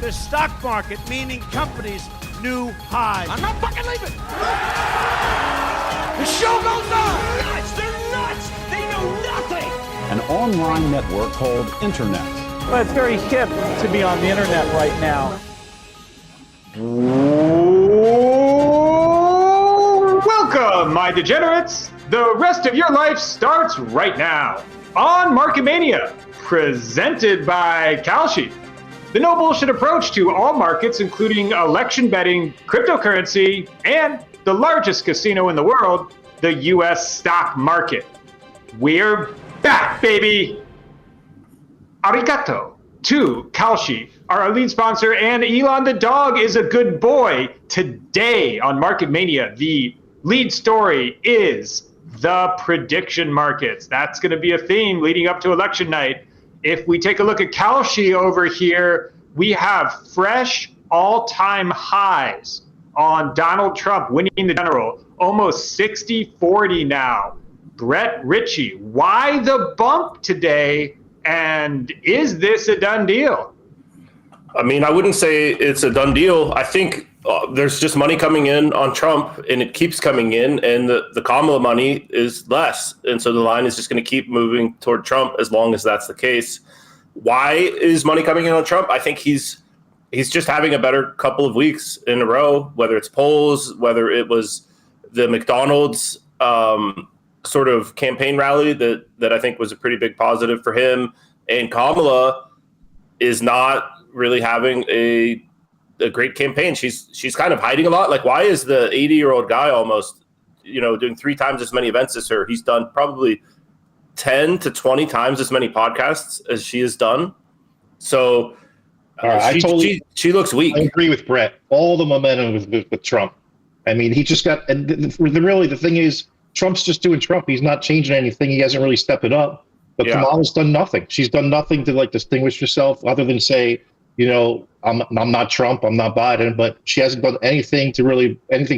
the stock market, meaning companies, new highs. I'm not fucking leaving. The show goes on. Nuts. They're nuts. They know nothing. An online network called Internet. Well, it's very hip to be on the internet right now. Welcome, my degenerates. The rest of your life starts right now on Market Mania, presented by Kalshi. The no bullshit approach to all markets, including election betting, cryptocurrency, and the largest casino in the world, the U.S. stock market. We're back, baby. Arigato to Kalshi, our lead sponsor, and Elon the dog is a good boy. Today on Market Mania, the lead story is the prediction markets. That's going to be a theme leading up to election night. If we take a look at Kalshi over here, we have fresh all-time highs on Donald Trump winning the general, almost 60-40 now. Brett Ritchie, why the bump today? And is this a done deal? I mean, I wouldn't say it's a done deal. I think there's just money coming in on Trump, and it keeps coming in, and the Kamala money is less. And so the line is just going to keep moving toward Trump as long as that's the case. Why is money coming in on Trump? I think he's just having a better couple of weeks in a row, whether it's polls, whether it was the McDonald's sort of campaign rally that I think was a pretty big positive for him. And Kamala is not really having a great campaign. She's kind of hiding a lot. Like, why is the 80-year-old guy almost, doing 3 times as many events as her? He's done probably 10 to 20 times as many podcasts as she has done. So she looks weak. I agree with Brett. All the momentum with Trump. I mean, he just got, and the thing is, Trump's just doing Trump. He's not changing anything. He hasn't really stepped it up. But Kamala's done nothing. She's done nothing to distinguish herself other than say, I'm not Trump, I'm not Biden, but she hasn't done anything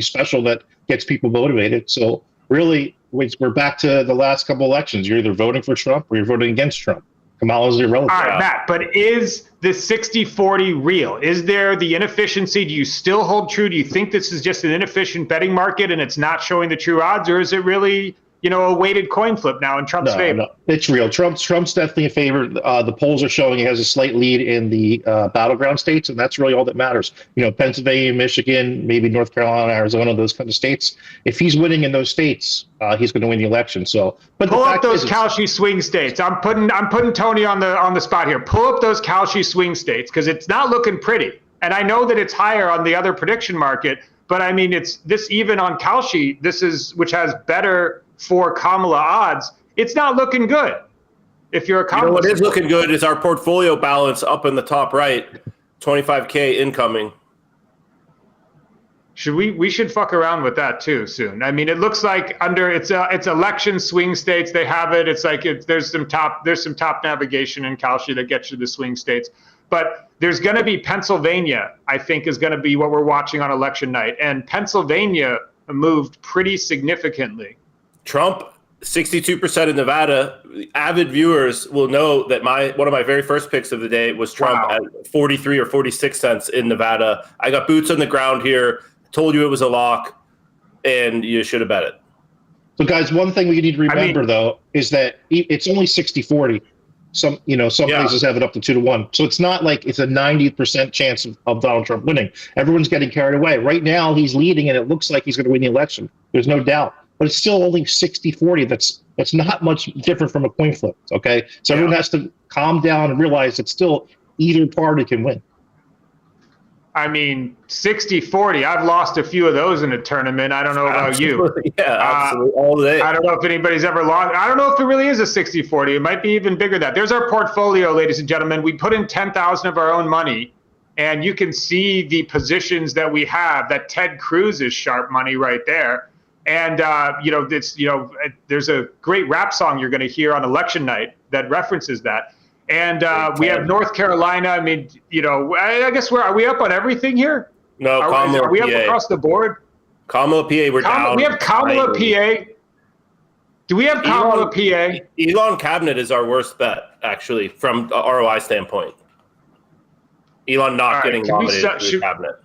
special that gets people motivated. So really, we're back to the last couple elections. You're either voting for Trump or you're voting against Trump. Kamala's irrelevant. All right, Matt, but is the 60-40 real? Is there the inefficiency? Do you still hold true? Do you think this is just an inefficient betting market and it's not showing the true odds? Or is it really, a weighted coin flip now in Trump's favor? No, it's real. Trump's definitely a favor. The polls are showing he has a slight lead in the battleground states, and that's really all that matters. Pennsylvania, Michigan, maybe North Carolina, Arizona, those kind of states. If he's winning in those states, he's going to win the election. So, but pull up those Kalshi swing states. I'm putting Tony on the spot here. Pull up those Kalshi swing states because it's not looking pretty. And I know that it's higher on the other prediction market, but I mean it's this even on Kalshi. Which has better for Kamala odds, it's not looking good. If you're a Kamala, what is looking good is our portfolio balance up in the top right, 25K incoming. We should fuck around with that too soon. I mean, it looks like it's election swing states. They have it. It's like there's some top navigation in Kalshi that gets you the swing states. But there's going to be Pennsylvania, I think, is going to be what we're watching on election night. And Pennsylvania moved pretty significantly. Trump, 62% in Nevada. Avid viewers will know that one of my very first picks of the day was Trump at 43 or 46 cents in Nevada. I got boots on the ground here, told you it was a lock, and you should have bet it. So, guys, one thing we need to remember, though, is that it's only 60-40. Some places have it up to 2-1. So it's not like it's a 90% chance of Donald Trump winning. Everyone's getting carried away. Right now, he's leading, and it looks like he's going to win the election. There's no doubt. But it's still only 60-40. That's not much different from a coin flip, okay? So everyone has to calm down and realize that still either party can win. I mean, 60-40, I've lost a few of those in a tournament. I don't know about you. Yeah, absolutely. All day. I don't know if anybody's ever lost. I don't know if it really is a 60-40. It might be even bigger than that. There's our portfolio, ladies and gentlemen. We put in 10,000 of our own money, and you can see the positions that we have. That Ted Cruz is sharp money right there. And, there's a great rap song you're going to hear on election night that references that. And we have North Carolina. I mean, I guess are we up on everything here? No, are we up across the board? Kamala, PA, we're down. We have Kamala, PA. Do we have Kamala, PA? Elon cabinet is our worst bet, actually, from a ROI standpoint. Elon not right, getting can we nominated to the should- cabinet.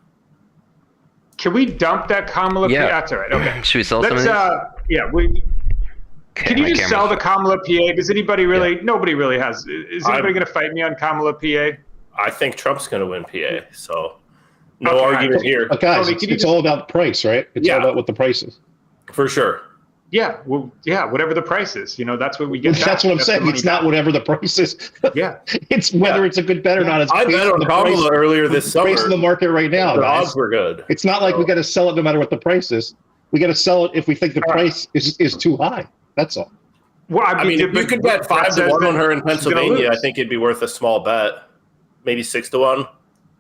Can we dump that Kamala? Yeah. That's all right. Okay. Should we sell some of Let's, these? yeah. Okay, Can you my just camera's- sell the Kamala PA? Does anybody really? Nobody really has. Is anybody going to fight me on Kamala PA? I think Trump's going to win PA, so no Okay, argument here. Guys, Tony, it's, can you it's just- all about price, right? It's Yeah. all about what the price is. For sure. Yeah. Well, yeah. Whatever the price is, that's what we get. That's what I'm saying. the It's money not whatever the price is. back. Yeah. It's whether it's a good bet or not. It's I based bet on the Kamala price- earlier this summer. price of the market right now, The guys. odds were good. It's not like we got to sell it no matter what the price is. We got to sell it if we think the All right. price is too high. That's all. Well, I mean, if you could bet 5-1 on her in Pennsylvania, I think it'd be worth a small bet. Maybe 6-1.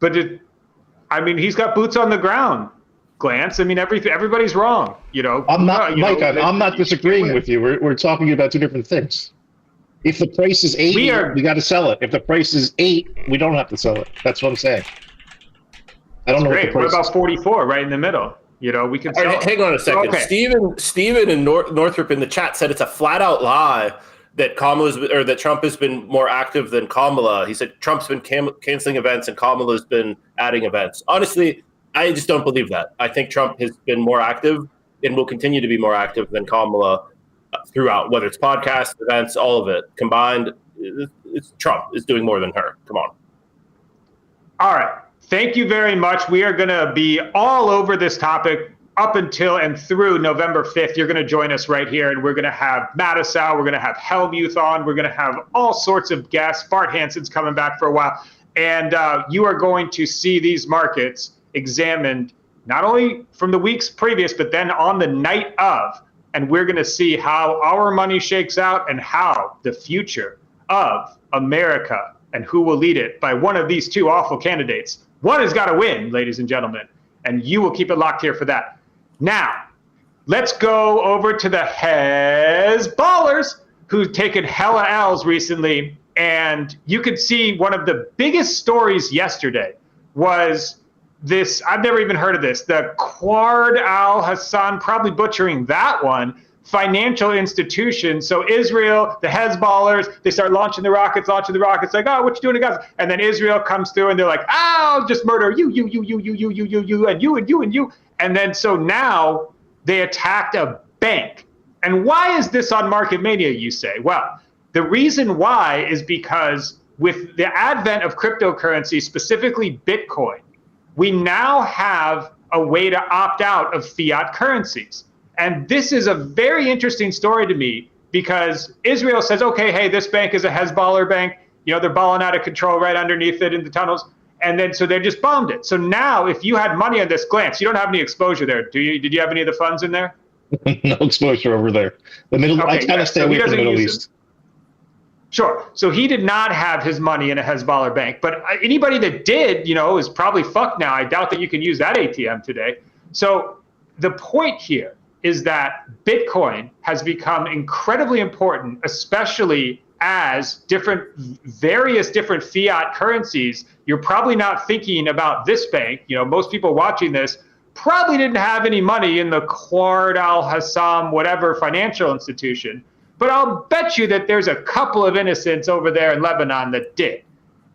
But he's got boots on the ground. Glance. I mean, everybody's wrong. I'm not, Mike. I'm not you disagreeing can't with you. We're talking about two different things. If the price is 80, we got to sell it. If the price is 8, we don't have to sell it. That's what I'm saying. I don't know Great. what What the price about 44 right in the middle? We can sell. Hang on a second. Okay. Steven and Northrop in the chat said it's a flat out lie that that Trump has been more active than Kamala. He said Trump's been canceling events and Kamala's been adding events. Honestly, I just don't believe that. I think Trump has been more active and will continue to be more active than Kamala throughout, whether it's podcasts, events, all of it combined. It's Trump is doing more than her. Come on. All right. Thank you very much. We are going to be all over this topic up until and through November 5th. You're going to join us right here, and we're going to have Mattisau. We're going to have Helmuth on. We're going to have all sorts of guests. Bart Hansen's coming back for a while. And you are going to see these markets examined not only from the weeks previous, but then on the night of. And we're going to see how our money shakes out and how the future of America and who will lead it by one of these two awful candidates. One has got to win, ladies and gentlemen, and you will keep it locked here for that. Now, let's go over to the Hezballers, who've taken hella L's recently, and you could see one of the biggest stories yesterday was this. I've never even heard of this. The Qard Al Hassan, probably butchering that one, financial institution. So Israel, the Hezballers, they start launching the rockets, like, oh, what you doing to Gaza? And then Israel comes through and they're like, I'll just murder you, and you. And then so now they attacked a bank. And why is this on Market Mania, you say? Well, the reason why is because with the advent of cryptocurrency, specifically Bitcoin, we now have a way to opt out of fiat currencies. And this is a very interesting story to me because Israel says, okay, hey, this bank is a Hezbollah bank. They're balling out of control right underneath it in the tunnels. And then so they just bombed it. So now if you had money on this, Glance, you don't have any exposure there, do you? Did you have any of the funds in there? No exposure over there. The Middle. I kind of stay away from the Middle East. Sure. So he did not have his money in a Hezbollah bank, but anybody that did, is probably fucked now. I doubt that you can use that ATM today. So the point here is that Bitcoin has become incredibly important, especially as various different fiat currencies. You're probably not thinking about this bank. Most people watching this probably didn't have any money in the Qard Al Hassan, whatever financial institution. But I'll bet you that there's a couple of innocents over there in Lebanon that did.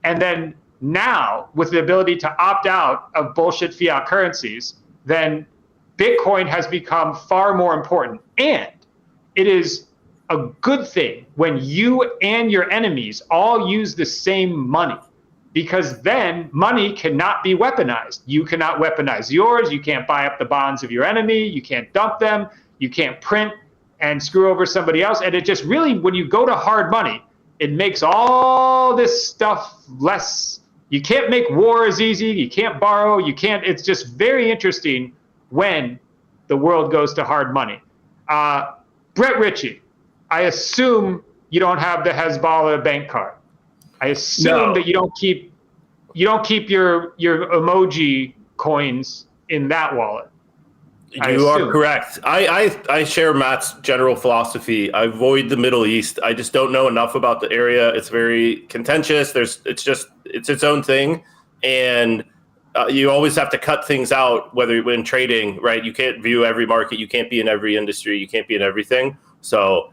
And then now, with the ability to opt out of bullshit fiat currencies, then Bitcoin has become far more important. And it is a good thing when you and your enemies all use the same money, because then money cannot be weaponized. You cannot weaponize yours. You can't buy up the bonds of your enemy. You can't dump them. You can't print and screw over somebody else. And it just really, when you go to hard money, it makes all this stuff less. You can't make war as easy. You can't borrow. You can't. It's just very interesting when the world goes to hard money. Brett Ritchie, I assume you don't have the Hezbollah bank card. I assume that you don't keep your emoji coins in that wallet. You are correct. I share Matt's general philosophy. I avoid the Middle East. I just don't know enough about the area. It's very contentious. It's its own thing, and you always have to cut things out. Whether when trading, right? You can't view every market. You can't be in every industry. You can't be in everything. So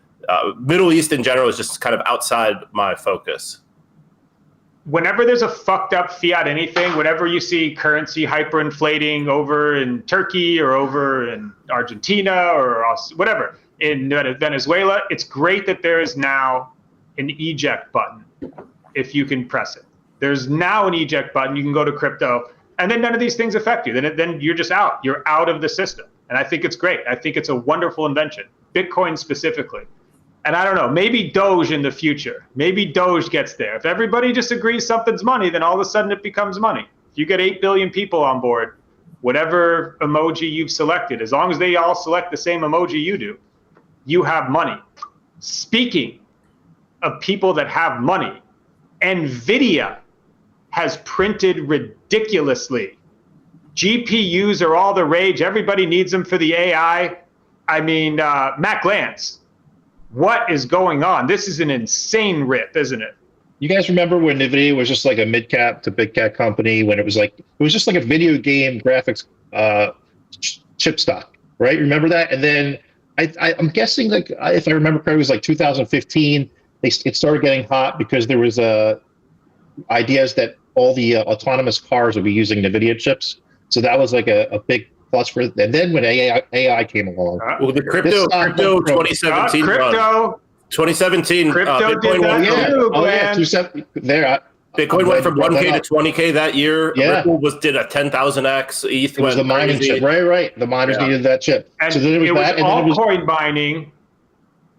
Middle East in general is just kind of outside my focus. whenever there's a fucked up fiat anything, whenever you see currency hyperinflating over in Turkey or over in Argentina or whatever, in Venezuela, it's great that there is now an eject button if you can press it. There's now an eject button. You can go to crypto, and then none of these things affect you. Then you're just out. You're out of the system. And I think it's great. I think it's a wonderful invention, Bitcoin specifically. And I don't know, maybe Doge in the future. Maybe Doge gets there. If everybody just agrees something's money, then all of a sudden it becomes money. If you get 8 billion people on board, whatever emoji you've selected, as long as they all select the same emoji you do, you have money. Speaking of people that have money, Nvidia has printed ridiculously. GPUs are all the rage. Everybody needs them for the AI. I mean, Matt Glantz, what is going on? This is an insane rip, isn't it? You guys remember when Nvidia was just like a mid cap to big cap company, when it was just like a video game graphics chip stock, right? Remember that? And then I'm guessing, like, if I remember correctly, it was like 2015. It started getting hot because there was ideas that all the autonomous cars would be using Nvidia chips. So that was like a big plus for it. And then when AI came along, well, the crypto 2017, crypto 2017, crypto Bitcoin did that too, Bitcoin went from 1K to 20K that year. Yeah. Ripple did a 10,000x. ETH it was the mining crazy. chip, right? The miners needed that chip. And so then it was that, and then it was altcoin mining.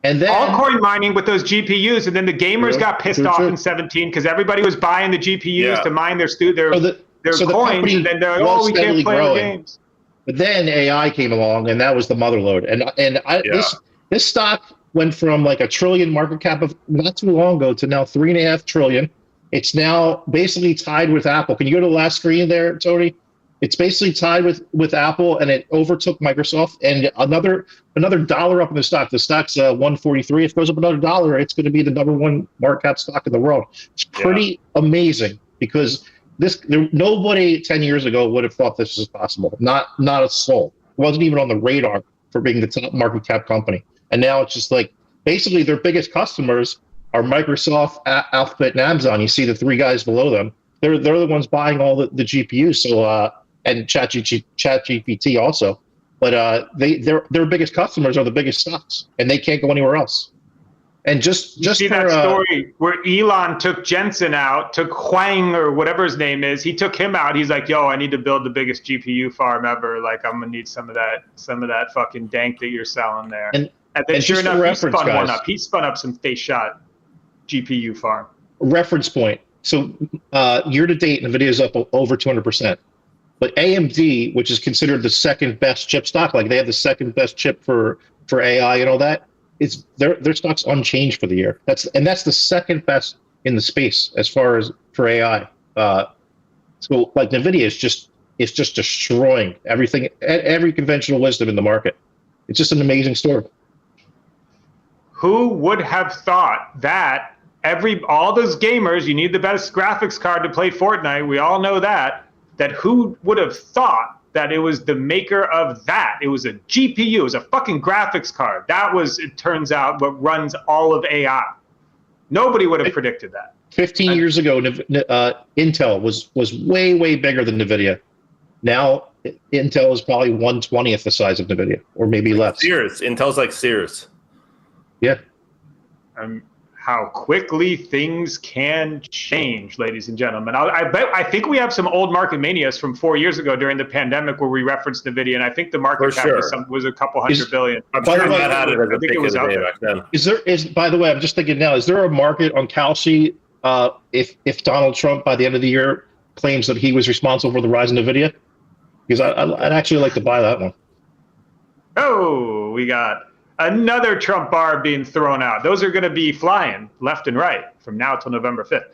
And then altcoin mining with those GPUs, and then the gamers got pissed off in 17 because everybody was buying the GPUs to mine their coins, and then they're like, oh, we can't play the games. But then AI came along, and that was the motherlode. This stock went from like $1 trillion market cap of not too long ago to now $3.5 trillion. It's now basically tied with Apple. Can you go to the last screen there, Tony? It's basically tied with Apple, and it overtook Microsoft. And another dollar up in the stock. The stock's 143. If it goes up another dollar, it's going to be the #1 market cap stock in the world. It's pretty amazing, because nobody 10 years ago would have thought this was possible. Not a soul. It wasn't even on the radar for being the top market cap company. And now it's just like, basically their biggest customers are Microsoft, Alphabet, and Amazon. You see the three guys below them. They're the ones buying all the GPUs. So and ChatGPT also. But their biggest customers are the biggest stocks, and they can't go anywhere else. And just see for, that story where Elon took Jensen out, took Huang or whatever his name is. He took him out. He's like, "Yo, I need to build the biggest GPU farm ever. Like, I'm gonna need some of that fucking dank that you're selling there." And then sure enough, he spun one up. He spun up some face shot GPU farm. Reference point. So year to date, Nvidia is up over 200%. But AMD, which is considered the second best chip stock, like they have the second best chip for AI and all that, is their stock's unchanged for the year. That's the second best in the space as far as for AI. So like Nvidia is just destroying everything, every conventional wisdom in the market. It's just an amazing story. Who would have thought that all those gamers, you need the best graphics card to play Fortnite. We all know that who would have thought that it was the maker of that? It was a GPU, it was a fucking graphics card. That was, it turns out, what runs all of AI. Nobody would have predicted that. 15 years ago, Intel was way, way bigger than Nvidia. Now, Intel is probably 1/20th the size of Nvidia, or maybe less. Sears. Intel's like Sears. Yeah. How quickly things can change, ladies and gentlemen. I think we have some old Market Manias from 4 years ago during the pandemic where we referenced Nvidia, and I think the market cap was a couple $100 billion. I'm sure Matt had it as a pick of the day back then. By the way, I'm just thinking now, is there a market on Kalshi if Donald Trump by the end of the year claims that he was responsible for the rise in Nvidia? Because I'd actually like to buy that one. Oh, we got another Trump bar being thrown out. Those are going to be flying left and right from now till November 5th.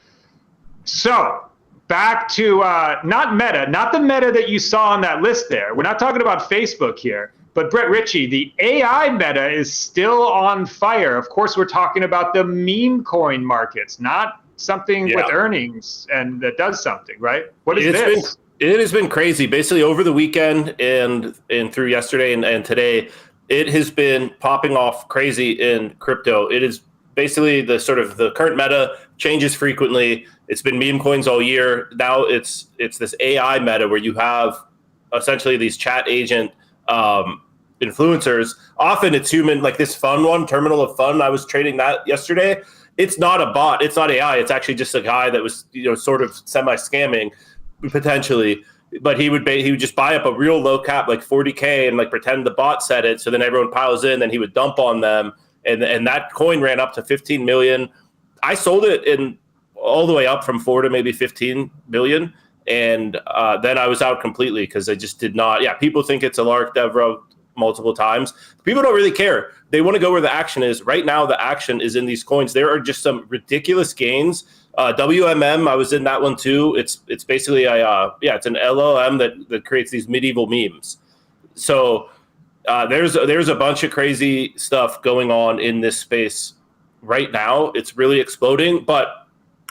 So back to not the Meta that you saw on that list there. We're not talking about Facebook here, but Brett Ritchie, the AI Meta is still on fire. Of course, we're talking about the meme coin markets, not something with earnings and that does something, right? What is this? It has been crazy. Basically, over the weekend and through yesterday and today, it has been popping off crazy in crypto. It is basically the current meta changes frequently. It's been meme coins all year. Now it's this AI meta where you have essentially these chat agent influencers. Often it's human, like this fun one, Terminal of Fun. I was trading that yesterday. It's not a bot. It's not AI. It's actually just a guy that was, sort of semi-scamming potentially. But he would just buy up a real low cap, like 40K, and like pretend the bot said it. So then everyone piles in, then he would dump on them. And that coin ran up to 15 million. I sold it in all the way up from 4 to maybe 15 million. And then I was out completely because I just did not. Yeah, people think it's a lark, Devro, multiple times. People don't really care. They want to go where the action is. Right now, the action is in these coins. There are just some ridiculous gains. WMM, I was in that one too. It's basically it's an LLM that creates these medieval memes. So there's a bunch of crazy stuff going on in this space right now. It's really exploding. But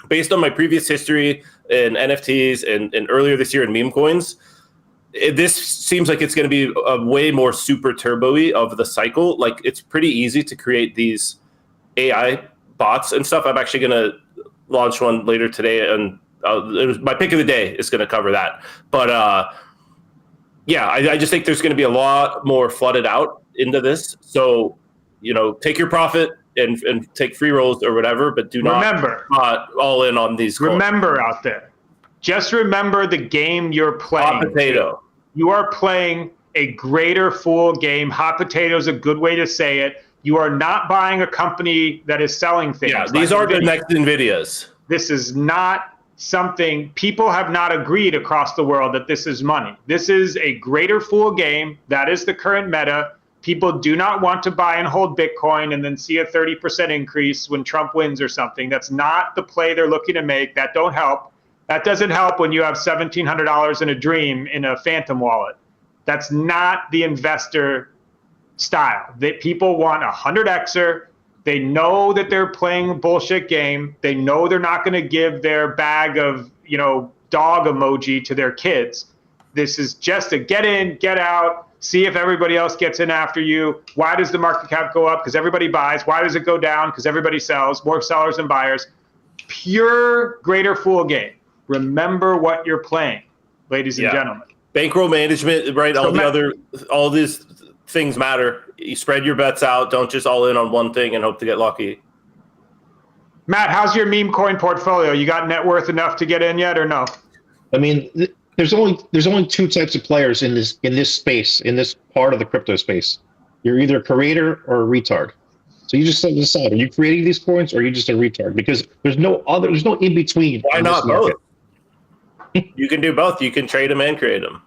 based on my previous history in NFTs and earlier this year in meme coins, this seems like it's going to be a way more super turbo-y of the cycle. Like, it's pretty easy to create these AI bots and stuff. I'm actually going to launch one later today, and my pick of the day is going to cover that. But I just think there's going to be a lot more flooded out into this. So, take your profit and take free rolls or whatever, but do not all in on these coins. Remember out there, just remember the game you're playing. Hot potato. You are playing a greater fool game. Hot potato is a good way to say it. You are not buying a company that is selling things. Yeah, these aren't the next Nvidias. This is not something people have not agreed across the world that this is money. This is a greater fool game. That is the current meta. People do not want to buy and hold Bitcoin and then see a 30% increase when Trump wins or something. That's not the play they're looking to make. That don't help. That doesn't help when you have $1,700 in a dream in a phantom wallet. That's not the investor style. That people want a 100xer. They know that they're playing a bullshit game. They know they're not going to give their bag of, dog emoji to their kids. This is just a get in, get out, see if everybody else gets in after you. Why does the market cap go up? Because everybody buys. Why does it go down? Because everybody sells. More sellers than buyers. Pure greater fool game. Remember what you're playing, ladies and gentlemen. Bankroll management, right? All these things matter. You spread your bets out. Don't just all in on one thing and hope to get lucky. Matt, how's your meme coin portfolio? You got net worth enough to get in yet, or no? I mean, there's only two types of players in this space, in this part of the crypto space. You're either a creator or a retard. So you just decide: are you creating these coins, or are you just a retard? Because there's no in between. Why not both? You can do both. You can trade them and create them.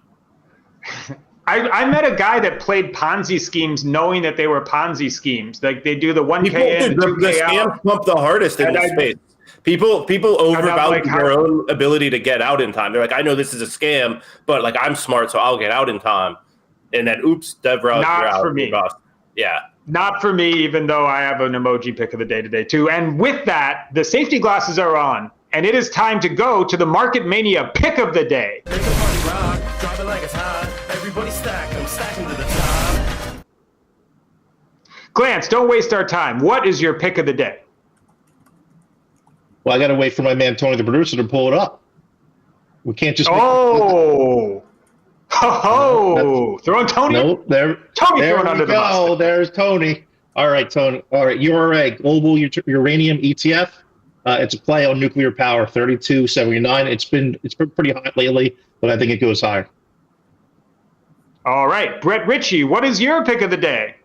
I met a guy that played Ponzi schemes knowing that they were Ponzi schemes. Like, they do the 1K in, 2K the scams pump the hardest in this space. People overvalue their own ability to get out in time. They're like, I know this is a scam, but like, I'm smart, so I'll get out in time. And then, oops, Devra, not for me. Yeah. Not for me, even though I have an emoji pick of the day today too. And with that, the safety glasses are on, and it is time to go to the Market Mania pick of the day. Make the party rock, drop it like it's hot. Everybody stack, I'm stacking to the top. Glance, don't waste our time. What is your pick of the day? Well, I got to wait for my man Tony, the producer, to pull it up. We can't just. Throwing Tony. No, there Throwing under the bus. There's Tony. All right, Tony. All right, URA Global Uranium ETF. It's a play on nuclear power, 32.79. It's been pretty hot lately, but I think it goes higher. All right, Brett Ritchie, what is your pick of the day?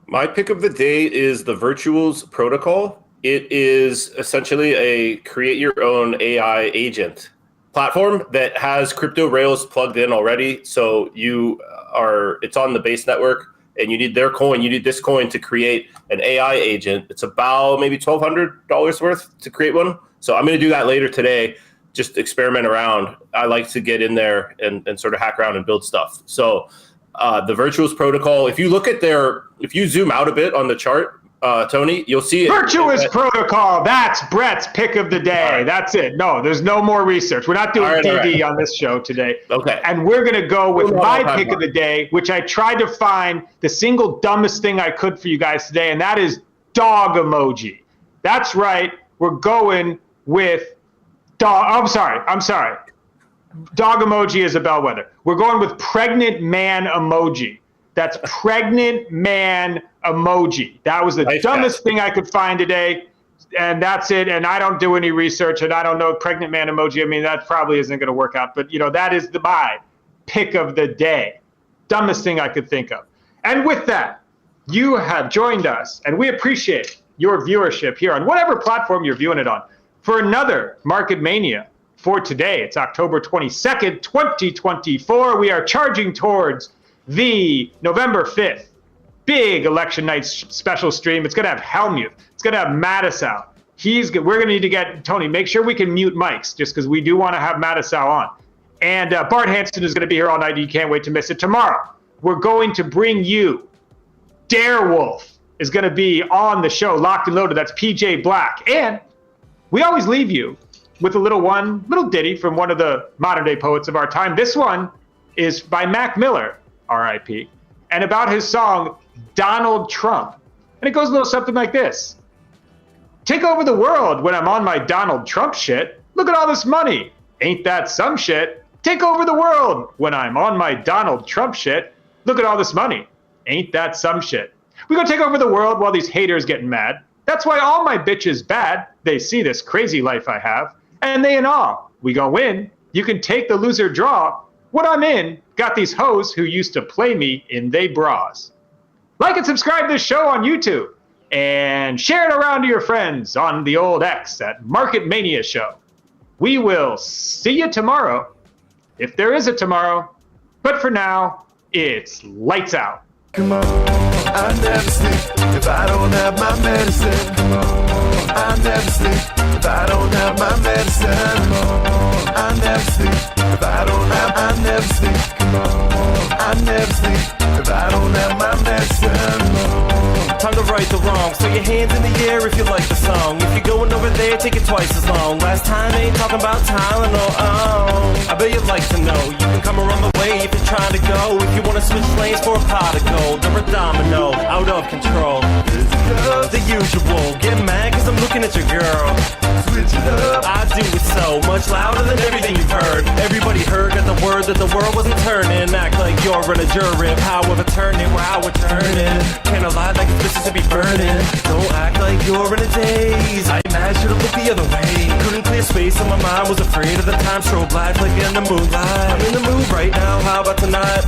My pick of the day is the Virtuals protocol. It is essentially a create your own AI agent platform that has crypto rails plugged in already. So it's on the base network, and you need their coin. You need this coin to create an AI agent. It's about maybe $1,200 worth to create one. So I'm going to do that later today. Just experiment around. I like to get in there and sort of hack around and build stuff. So the Virtuals protocol, if you zoom out a bit on the chart, Tony, you'll see it. Virtuous protocol. That's Brett's pick of the day. Right. That's it. No, there's no more research. We're not doing DD on this show today. Okay. And we're going to go with my pick of the day, which I tried to find the single dumbest thing I could for you guys today, and that is dog emoji. That's right. We're going with Dog. I'm sorry. Dog emoji is a bellwether. We're going with pregnant man emoji. That's pregnant man emoji. That was the dumbest thing I could find today. And that's it. And I don't do any research, and I don't know pregnant man emoji. I mean, that probably isn't going to work out. But, that is my pick of the day. Dumbest thing I could think of. And with that, you have joined us, and we appreciate your viewership here on whatever platform you're viewing it on for another Market Mania. For today, it's October 22nd, 2024. We are charging towards the November 5th big election night special stream. It's going to have Helmuth. It's going to have Mattisau. We're going to need to get Tony. Make sure we can mute mics, just because we do want to have Mattisau on. And Bart Hanson is going to be here all night. You can't wait to miss it. Tomorrow, we're going to bring you Darewolf is going to be on the show, locked and loaded. That's PJ Black. And we always leave you with a little ditty from one of the modern day poets of our time. This one is by Mac Miller, R.I.P., and about his song Donald Trump. And it goes a little something like this. Take over the world when I'm on my Donald Trump shit. Look at all this money. Ain't that some shit? Take over the world when I'm on my Donald Trump shit. Look at all this money. Ain't that some shit? We gonna take over the world while these haters getting mad. That's why all my bitches bad. They see this crazy life I have. And they and all, we gon' win. You can take the loser draw. What I'm in, got these hoes who used to play me in they bras. Like and subscribe to this show on YouTube. And share it around to your friends on the old X at Market Mania Show. We will see you tomorrow, if there is a tomorrow. But for now, it's lights out. Come on, I never sleep if I don't have my medicine. Come on, I never sleep if I don't have my medicine. Come on, I never sleep if I don't have. I never sleep. Come on, I never sleep if I don't have my medicine. Time to right the wrong. So your hands in the air if you like the song. If you're going over there, take it twice as long. Last time ain't talking about Tylenol. Oh, I bet you'd like to know. You can come around the way if you're trying to go. If you want to switch lanes for a pot of gold or a domino, out of control. The usual. Get mad cause I'm looking at your girl. Switch it up. I do it so much louder than everything you've heard. Everybody heard at the word that the world wasn't turning. Act like you're in a jury. Power of attorney where I would turn it. Can't lie like it's to be burning. Don't act like you're in a daze. I imagined to look the other way. Couldn't clear space on my mind. Was afraid of the time. Strobe light like in the moonlight. I'm in the mood right now. How about tonight?